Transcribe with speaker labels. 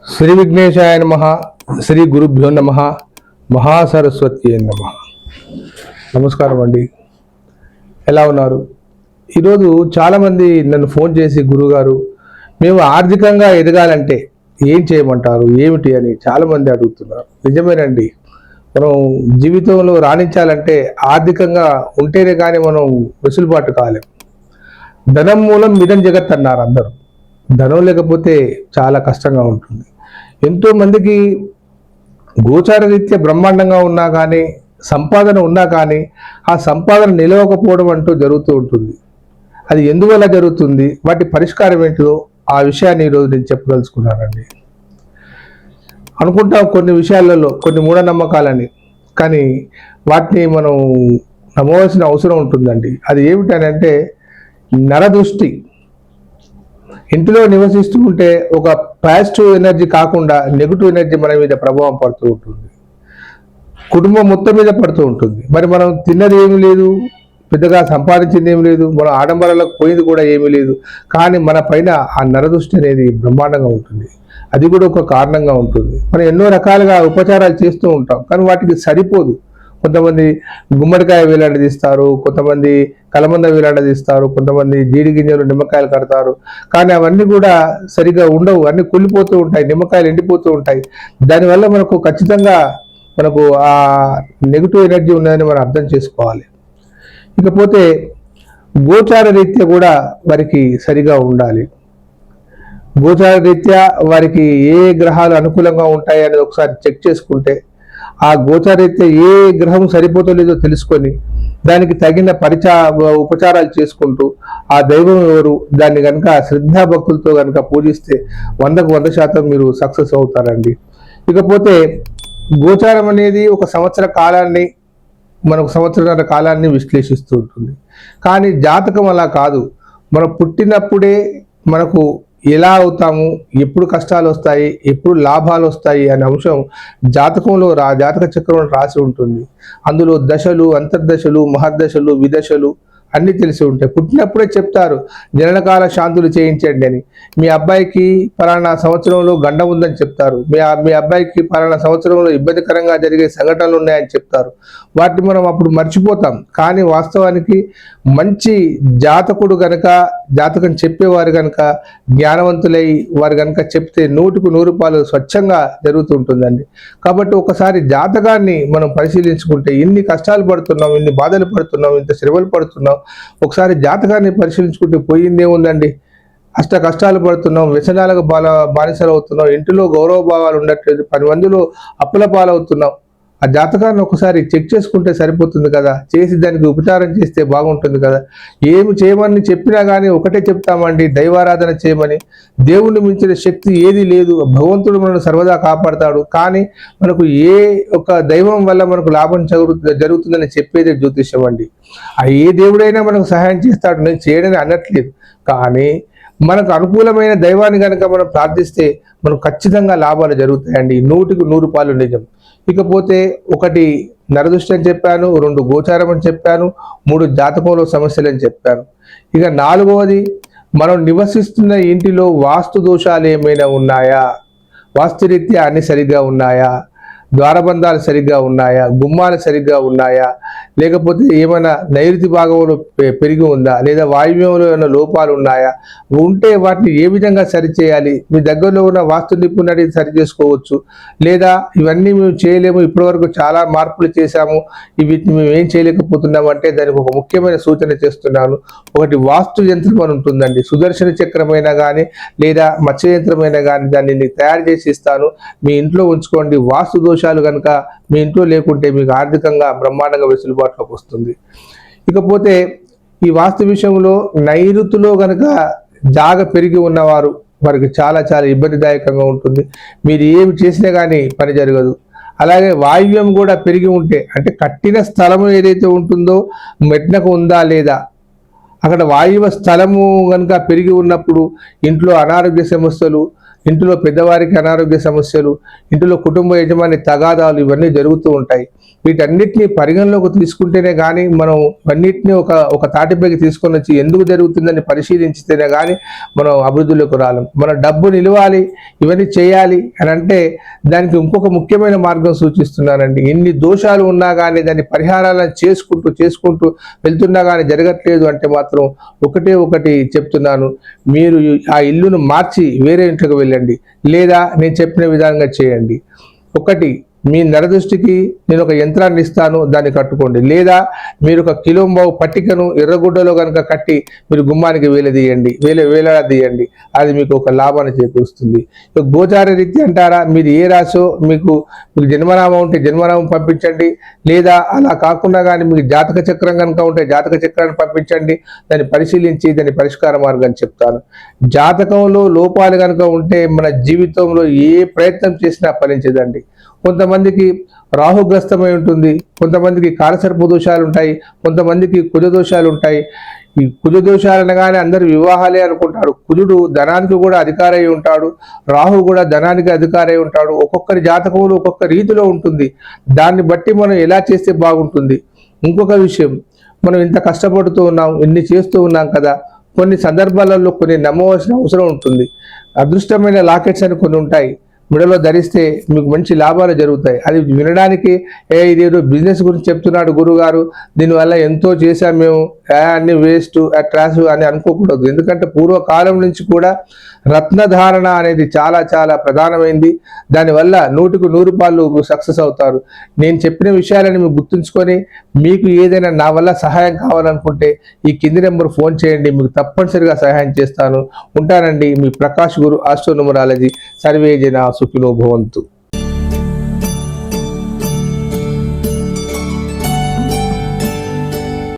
Speaker 1: శ్రీ విఘ్నేశాయ నమః. శ్రీ గురుభ్యో నమః. మహాసరస్వతి నమః. నమస్కారం అండి. ఎలా ఉన్నారు? ఈరోజు చాలామంది నన్ను ఫోన్ చేసి, గురుగారు మేము ఆర్థికంగా ఎదగాలంటే ఏం చేయమంటారు, ఏమిటి అని చాలామంది అడుగుతున్నారు. నిజమేనండి. మనం జీవితంలో రాణించాలంటే ఆర్థికంగా ఉంటేనే కానీ మనం వెసులుబాటు కాలేం. ధనం మూలం మిదం జగత్ అన్నారు అందరూ. ధనం లేకపోతే చాలా కష్టంగా ఉంటుంది. ఎంతో మందికి గోచార రీత్యా బ్రహ్మాండంగా ఉన్నా కానీ, సంపాదన ఉన్నా కానీ ఆ సంపాదన నిలవకపోవడం అంటూ జరుగుతూ ఉంటుంది. అది ఎందువల్ల జరుగుతుంది, వాటి పరిష్కారం ఏంటో ఆ విషయాన్ని ఈరోజు నేను చెప్పదలుచుకున్నానండి. అనుకుంటాం కొన్ని విషయాలలో కొన్ని మూఢనమ్మకాలని, కానీ వాటిని మనం నమ్మవలసిన అవసరం ఉంటుందండి. అది ఏమిటనంటే నరదృష్టి. ఇంటిలో నివసిస్తూ ఉంటే ఒక పాజిటివ్ ఎనర్జీ కాకుండా నెగిటివ్ ఎనర్జీ మన మీద ప్రభావం పడుతూ ఉంటుంది. కుటుంబం మొత్తం మీద పడుతూ ఉంటుంది. మరి మనం తిన్నది ఏమీ లేదు, పెద్దగా సంపాదించింది ఏమీ లేదు, మనం ఆడంబరాలకు పోయింది కూడా ఏమీ లేదు, కానీ మన పైన ఆ నరదృష్టి అనేది బ్రహ్మాండంగా ఉంటుంది. అది కూడా ఒక కారణంగా ఉంటుంది. మనం ఎన్నో రకాలుగా ఉపచారాలు చేస్తూ ఉంటాం, కానీ వాటికి సరిపోదు. కొంతమంది గుమ్మడికాయ వేలాడదీస్తారు, కొంతమంది కలమంద వేలాడదీస్తారు, కొంతమంది జీడి గింజలు నిమ్మకాయలు కడతారు, కానీ అవన్నీ కూడా సరిగా ఉండవు. అన్ని కుళ్ళిపోతూ ఉంటాయి, నిమ్మకాయలు ఎండిపోతూ ఉంటాయి. దానివల్ల మనకు ఖచ్చితంగా ఆ నెగిటివ్ ఎనర్జీ ఉన్నదని మనం అర్థం చేసుకోవాలి. ఇకపోతే గోచార రీత్యా కూడా వారికి సరిగా ఉండాలి. గోచార రీత్యా వారికి ఏ గ్రహాలు అనుకూలంగా ఉంటాయి అనేది ఒకసారి చెక్ చేసుకుంటే, ఆ గోచారీత్యా ఏ గ్రహం సరిపోతలేదో తెలుసుకొని దానికి తగిన ఉపచారాలు చేసుకుంటూ ఆ దైవం ఎవరు దాన్ని కనుక శ్రద్ధాభక్తులతో కనుక పూజిస్తే 100% మీరు సక్సెస్ అవుతారండి. ఇకపోతే గోచారం అనేది ఒక సంవత్సర కాలాన్ని, మనకు సంవత్సరాల కాలాన్ని విశ్లేషిస్తూ ఉంటుంది. కానీ జాతకం అలా కాదు. మనం పుట్టినప్పుడే మనకు ఎలా అవుతాము, ఎప్పుడు కష్టాలు వస్తాయి, ఎప్పుడు లాభాలు వస్తాయి అనే అంశం జాతకంలో జాతక చక్రంలో రాసి ఉంటుంది. అందులో దశలు, అంతర్దశలు, మహర్దశలు, విదశలు అన్నీ తెలిసి ఉంటాయి. పుట్టినప్పుడే చెప్తారు జననకాల శాంతులు చేయించండి అని. మీ అబ్బాయికి పలానా సంవత్సరంలో గండం ఉందని చెప్తారు. మీ అబ్బాయికి పలానా సంవత్సరంలో ఇబ్బందికరంగా జరిగే సంఘటనలు ఉన్నాయని చెప్తారు. వాటిని మనం అప్పుడు మర్చిపోతాం. కానీ వాస్తవానికి మంచి జాతకుడు గనక, జాతకం చెప్పేవారు గనక, జ్ఞానవంతులై వారు గనక చెప్తే 100కు 100 స్వచ్ఛంగా జరుగుతుంటుందండి. కాబట్టి ఒకసారి జాతకాన్ని మనం పరిశీలించుకుంటే, ఇన్ని కష్టాలు పడుతున్నాం, ఇన్ని బాధలు పడుతున్నాం, ఇంత శ్రమలు పడుతున్నాం, ఒకసారి జాతకాన్ని పరిశీలించుకుంటే పోయిందే ఉందండి. అష్ట కష్టాలు పడుతున్నాం, వ్యసనాలకు బానిసలు అవుతున్నాం, ఇంటిలో గౌరవ భావాలు ఉండట్లేదు, 10 మందిలో అప్పుల పాలవుతున్నాం. ఆ జాతకాన్ని ఒకసారి చెక్ చేసుకుంటే సరిపోతుంది కదా. చేసి దానికి ఉపచారం చేస్తే బాగుంటుంది కదా. ఏమి చేయమని చెప్పినా కానీ ఒకటే చెప్తామండి, దైవారాధన చేయమని. దేవుణ్ణి మించిన శక్తి ఏది లేదు. భగవంతుడు మనల్ని సర్వదా కాపాడతాడు. కానీ మనకు ఏ ఒక దైవం వల్ల మనకు లాభం జరుగుతుందని చెప్పేది జ్యోతిష్యం అండి. ఆ ఏ దేవుడైనా మనకు సహాయం చేస్తాడు, నేను చేయడని అనట్లేదు. కానీ మనకు అనుకూలమైన దైవాన్ని కనుక మనం ప్రార్థిస్తే మనకు ఖచ్చితంగా లాభాలు జరుగుతాయండి. 100కు 100 నిజం. ఇకపోతే 1 నరదృష్టి అని చెప్పాను, 2 గోచారం అని చెప్పాను, 3 జాతకంలో సమస్యలు అని చెప్పాను. ఇక 4వది, మనం నివసిస్తున్న ఇంటిలో వాస్తు దోషాలు ఏమైనా ఉన్నాయా, వాస్తురీత్యా అన్ని సరిగ్గా ఉన్నాయా, ద్వారబంధాలు సరిగ్గా ఉన్నాయా, గుమ్మాలు సరిగ్గా ఉన్నాయా, లేకపోతే ఏమైనా నైరుతి భాగంలో పెరిగి ఉందా, లేదా వాయువ్యంలో ఏమైనా లోపాలు ఉన్నాయా, ఉంటే వాటిని ఏ విధంగా సరిచేయాలి. మీ దగ్గరలో ఉన్న వాస్తు నిపుణుడి సరి చేసుకోవచ్చు. లేదా ఇవన్నీ మేము చేయలేము, ఇప్పటివరకు చాలా మార్పులు చేశాము, వీటిని మేము ఏం చేయలేకపోతున్నాము అంటే దానికి ఒక ముఖ్యమైన సూచన చేస్తున్నాను. 1 వాస్తు యంత్రం అని ఉంటుందండి. సుదర్శన చక్రమైనా కానీ లేదా మత్స్య యంత్రమైనా కానీ దాన్ని తయారు చేసి ఇస్తాను. మీ ఇంట్లో ఉంచుకోండి. వాస్తు దోషాలు కనుక మీ ఇంట్లో లేకుంటే మీకు ఆర్థికంగా బ్రహ్మాండంగా వెసులుబాటులోకి వస్తుంది. ఇకపోతే ఈ వాస్తు విషయంలో నైరుతిలో కనుక జాగ పెరిగి ఉన్నవారు, వారికి చాలా చాలా ఇబ్బందిదాయకంగా ఉంటుంది. మీరు ఏమి చేసినా కానీ పని జరగదు. అలాగే వాయువ్యం కూడా పెరిగి ఉంటే, అంటే కట్టిన స్థలము ఏదైతే ఉంటుందో మెట్నకు ఉందా లేదా, అక్కడ వాయువ స్థలము కనుక పెరిగి ఉన్నప్పుడు ఇంట్లో అనారోగ్య సమస్యలు, ఇంటిలో పెద్దవారికి అనారోగ్య సమస్యలు, ఇంటిలో కుటుంబ యజమాని తగాదాలు ఇవన్నీ జరుగుతూ ఉంటాయి. వీటన్నిటిని పరిగణలోకి తీసుకుంటేనే కానీ మనం ఇవన్నిటిని ఒక తాటిపైకి తీసుకొని వచ్చి ఎందుకు జరుగుతుందని పరిశీలించితేనే కానీ మనం అభివృద్ధిలోకి రాలేం. మన డబ్బు నిలవాలి, ఇవన్నీ చేయాలి అని అంటే దానికి ఇంకొక ముఖ్యమైన మార్గం సూచిస్తున్నానండి. ఎన్ని దోషాలు ఉన్నా కానీ దాన్ని పరిహారాలను చేసుకుంటూ వెళ్తున్నా కానీ జరగట్లేదు అంటే మాత్రం ఒకటి చెప్తున్నాను, మీరు ఆ ఇల్లును మార్చి వేరే ఇంట్లోకి వెళ్ళండి, లేదా నేను చెప్పిన విధంగా చేయండి. ఒకటి, మీ నరదృష్టికి నేను ఒక యంత్రాన్ని ఇస్తాను, దాన్ని కట్టుకోండి. లేదా మీరు ఒక కిలోంబావు పట్టికను ఎర్రగుడ్డలో కనుక కట్టి మీరు గుమ్మానికి వేలాడదీయండి. అది మీకు ఒక లాభాన్ని చేకూరుస్తుంది. గోచార రీతి అంటారా, మీరు ఏ రాశో మీకు జన్మనామం ఉంటే జన్మనామం పంపించండి. లేదా అలా కాకుండా కానీ మీకు జాతక చక్రం కనుక ఉంటే జాతక చక్రాన్ని పంపించండి. దాన్ని పరిశీలించి దాని పరిష్కార మార్గాన్ని చెప్తాను. జాతకంలో లోపాలు కనుక ఉంటే మన జీవితంలో ఏ ప్రయత్నం చేసినా ఫలించదండి. కొంతమందికి రాహుగ్రస్తమై ఉంటుంది, కొంతమందికి కాలసర్ప దోషాలు ఉంటాయి, కొంతమందికి కుజ దోషాలు ఉంటాయి. ఈ కుజ దోషాలు అనగానే అందరూ వివాహాలే అనుకుంటారు. కుజుడు ధనానికి కూడా అధికారై ఉంటాడు, రాహు కూడా ధనానికి అధికారై ఉంటాడు. ఒక్కొక్కరి జాతకంలో ఒక్కొక్క రీతిలో ఉంటుంది. దాన్ని బట్టి మనం ఎలా చేస్తే బాగుంటుంది. ఇంకొక విషయం, మనం ఇంత కష్టపడుతూ ఉన్నాం, ఇన్ని చేస్తూ ఉన్నాం కదా, కొన్ని సందర్భాలలో కొన్ని నమ్మవలసిన అవసరం ఉంటుంది. అదృష్టమైన లాకెట్స్ అని కొన్ని ఉంటాయి, మెడలో ధరిస్తే మీకు మంచి లాభాలు జరుగుతాయి. అది వినడానికి ఇదేదో బిజినెస్ గురించి చెప్తున్నాడు గురుగారు, దీనివల్ల ఎంతో చేశాం మేము, అన్ని వేస్ట్ ట్రాష్ అని అనుకోకూడదు. ఎందుకంటే పూర్వకాలం నుంచి కూడా రత్నధారణ అనేది చాలా చాలా ప్రధానమైంది. దానివల్ల 100కు 100 సక్సెస్ అవుతారు. నేను చెప్పిన విషయాలని మీరు గుర్తుంచుకొని మీకు ఏదైనా నా వల్ల సహాయం కావాలనుకుంటే ఈ కింది నెంబర్ ఫోన్ చేయండి, మీకు తప్పనిసరిగా సహాయం చేస్తాను. ఉంటానండి, మీ ప్రకాష్ గురు, ఆస్ట్రో న్యూమరాలజీ. సర్వే జనా సుఖినో భవంతు.